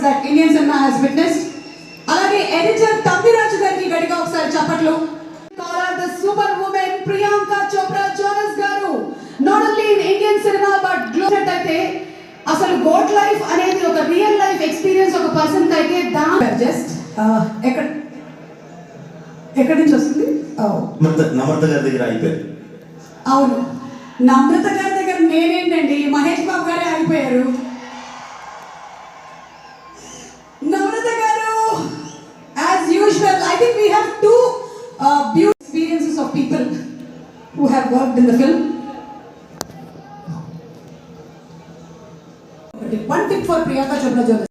that Indian cinema has witnessed. అలాగే editor Thambiraju గారికి గడిగా ఒకసారి చప్పట్లు. The super woman Priyanka Chopra Jonas garu not only in Indian cinema but global అయితే అసలు goat life అనేది ఒక రియల్ లైఫ్ ఎక్స్పీరియన్స్ ఒక పర్సన్ అయితే జస్ట్ ఎక్కడి నుంచి వస్తుంది? నమ్రత గారి దగ్గర అయిపోయారు. అవును, నమ్రత గారి దగ్గర నేనేంటండి, మహేష్ బాబు గారే అయిపోయారు. నమ్రత గారు as usual I think we have two beautiful experiences of people who have worked in the film. One tip for Priyanka Chopra Jonas.